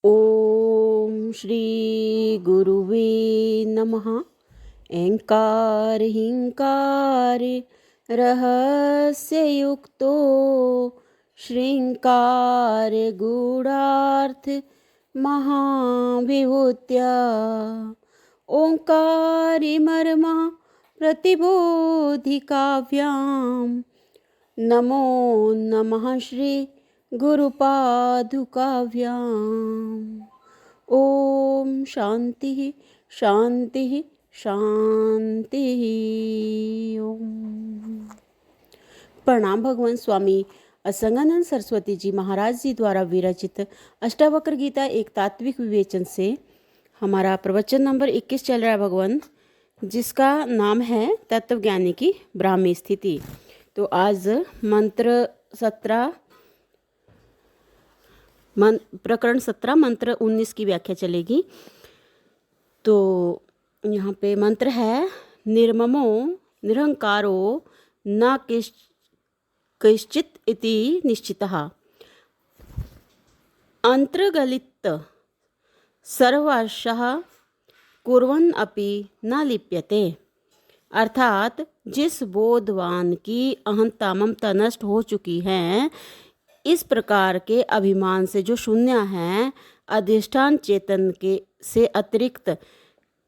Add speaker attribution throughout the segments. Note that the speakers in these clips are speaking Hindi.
Speaker 1: ओम श्री गुरुवे नमः। ऐंकार हिंकार रहस्ययुक्तो श्रृंकार गूढ़ार्थ महाविभूत्या ओंकारि मर्मः प्रतिबोधिकाव्यां नमो नमः श्री गुरुपादुकाव्याम्। ओम शांति शांति शांति। ओम प्रणाम। भगवान स्वामी असंगानंद सरस्वती जी महाराज जी द्वारा विरचित अष्टावक्र गीता एक तात्विक विवेचन से हमारा प्रवचन नंबर 21 चल रहा है भगवान, जिसका नाम है तत्वज्ञानी की ब्राह्मी स्थिति। तो आज प्रकरण 17 मंत्र 19 की व्याख्या चलेगी। तो यहाँ पे मंत्र है निर्ममो निरहंकारो न कैश्चित इति निश्चितः अंतर्गलित सर्वशः कुर्वन् अपि न लिप्यते। अर्थात जिस बोधवान की अहंता ममता नष्ट हो चुकी है, इस प्रकार के अभिमान से जो शून्य है, अधिष्ठान चेतन के से अतिरिक्त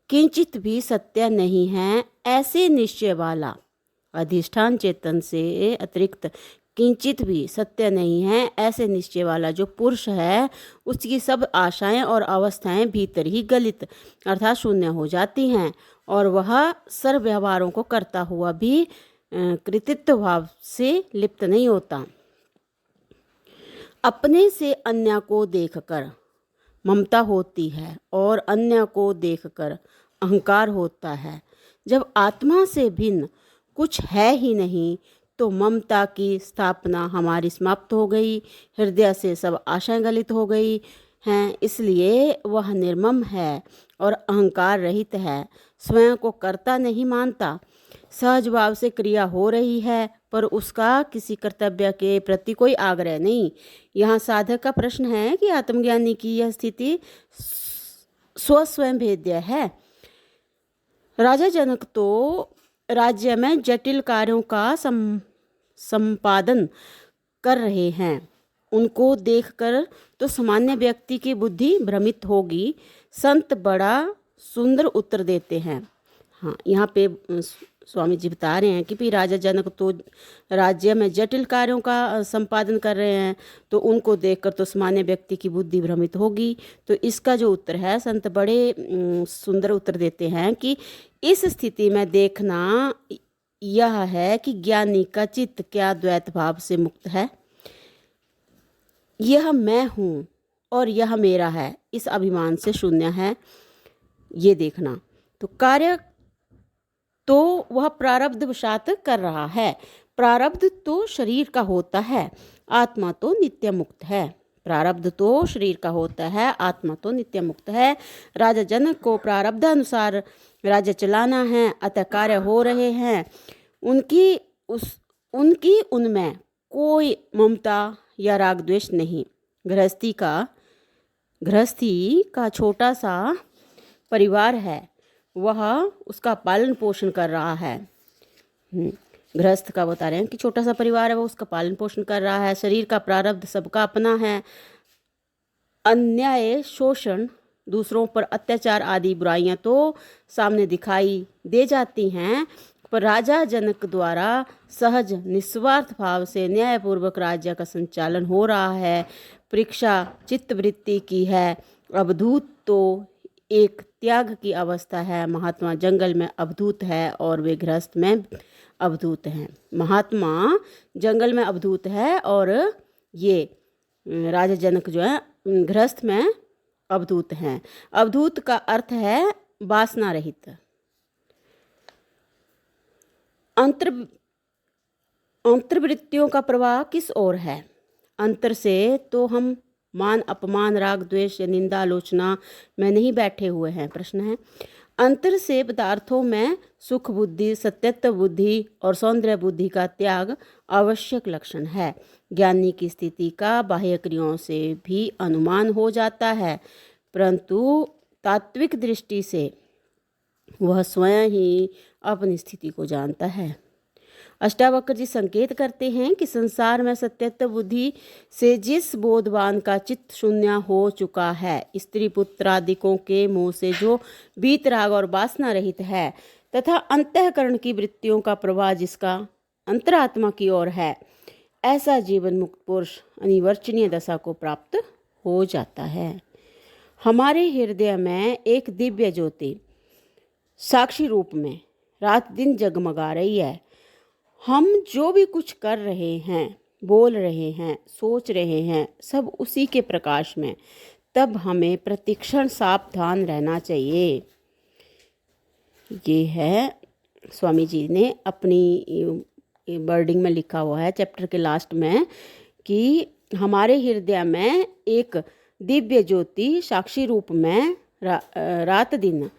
Speaker 1: किंचित भी सत्य नहीं है, ऐसे निश्चय वाला, अधिष्ठान चेतन से अतिरिक्त किंचित भी सत्य नहीं है ऐसे निश्चय वाला जो पुरुष है, उसकी सब आशाएं और अवस्थाएं भीतर ही गलित अर्थात शून्य हो जाती हैं और वह सर्व व्यवहारों को करता हुआ भी कृतित्व भाव से लिप्त नहीं होता। अपने से अन्य को देखकर ममता होती है और अन्य को देखकर अहंकार होता है। जब आत्मा से भिन्न कुछ है ही नहीं तो ममता की स्थापना हमारी समाप्त हो गई, हृदय से सब आशाएं गलित हो गई हैं, इसलिए वह निर्मम है और अहंकार रहित है। स्वयं को कर्ता नहीं मानता, सहज भाव से क्रिया हो रही है पर उसका किसी कर्तव्य के प्रति कोई आग्रह नहीं। यहाँ साधक का प्रश्न है कि आत्मज्ञानी की यह स्थिति स्वयं भेद्य है। राजा जनक तो राज्य में जटिल कार्यों का संपादन कर रहे हैं, उनको देखकर तो सामान्य व्यक्ति की बुद्धि भ्रमित होगी। संत बड़ा सुंदर उत्तर देते हैं। हाँ, यहाँ पे स्वामी जी बता रहे हैं कि भी राजा जनक तो राज्य में जटिल कार्यों का संपादन कर रहे हैं, तो उनको देखकर तो सामान्य व्यक्ति की बुद्धि भ्रमित होगी। तो इसका जो उत्तर है, संत बड़े सुंदर उत्तर देते हैं कि इस स्थिति में देखना यह है कि ज्ञानी का चित्त क्या द्वैत भाव से मुक्त है, यह मैं हूँ और यह मेरा है, इस अभिमान से शून्य है, ये देखना। तो कार्य तो वह प्रारब्ध वशात कर रहा है। प्रारब्ध तो शरीर का होता है, आत्मा तो नित्य मुक्त है। प्रारब्ध तो शरीर का होता है, आत्मा तो नित्य मुक्त है। राजा जनक को प्रारब्ध अनुसार राज्य चलाना है, अतः कार्य हो रहे हैं। उनकी उनमें कोई ममता या राग द्वेष नहीं। गृहस्थी का छोटा सा परिवार है, वह उसका पालन पोषण कर रहा है। गृहस्थ का बता रहे हैं कि छोटा सा परिवार है, वो उसका पालन पोषण कर रहा है। शरीर का प्रारब्ध सबका अपना है। अन्याय, शोषण, दूसरों पर अत्याचार आदि बुराइयां तो सामने दिखाई दे जाती हैं, पर राजा जनक द्वारा सहज निस्वार्थ भाव से न्यायपूर्वक राज्य का संचालन हो रहा है। परीक्षा चित्तवृत्ति की है। अवधूत तो एक त्याग की अवस्था है। महात्मा जंगल में अवधूत है और वे गृहस्थ में अवधूत हैं। महात्मा जंगल में अवधूत है और ये राजा जनक जो है गृहस्थ में अवधूत हैं। अवधूत का अर्थ है वासना रहित। अंतर्वृत्तियों का प्रवाह किस ओर है? अंतर से तो हम मान अपमान राग द्वेष या निंदा आलोचना में नहीं बैठे हुए हैं। प्रश्न है, अंतर से पदार्थों में सुख बुद्धि, सत्यत्व बुद्धि और सौंदर्य बुद्धि का त्याग आवश्यक लक्षण है। ज्ञानी की स्थिति का बाह्य क्रियाओं से भी अनुमान हो जाता है, परंतु तात्विक दृष्टि से वह स्वयं ही अपनी स्थिति को जानता है। अष्टावक्र जी संकेत करते हैं कि संसार में सत्यत्व बुद्धि से जिस बोधवान का चित्त शून्य हो चुका है, स्त्री पुत्र आदिकों के मोह से जो वीतराग और वासना रहित है तथा अंतःकरण की वृत्तियों का प्रवाह जिसका अंतरात्मा की ओर है, ऐसा जीवन मुक्त पुरुष अनिवर्चनीय दशा को प्राप्त हो जाता है। हमारे हृदय में एक दिव्य ज्योति साक्षी रूप में रात दिन जगमगा रही है। हम जो भी कुछ कर रहे हैं, बोल रहे हैं, सोच रहे हैं, सब उसी के प्रकाश में। तब हमें प्रतिक्षण सावधान रहना चाहिए। ये है स्वामी जी ने अपनी वर्डिंग में लिखा हुआ है चैप्टर के लास्ट में कि हमारे हृदय में एक दिव्य ज्योति साक्षी रूप में रात दिन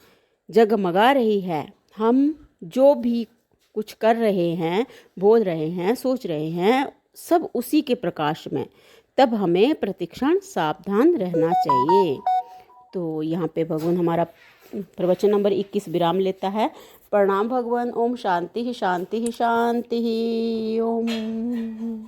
Speaker 1: जगमगा रही है। हम जो भी कुछ कर रहे हैं, बोल रहे हैं, सोच रहे हैं, सब उसी के प्रकाश में। तब हमें प्रतिक्षण सावधान रहना चाहिए। तो यहाँ पे भगवान हमारा प्रवचन नंबर 21 विराम लेता है। प्रणाम भगवान। ओम शांति शांति शांति। ओम।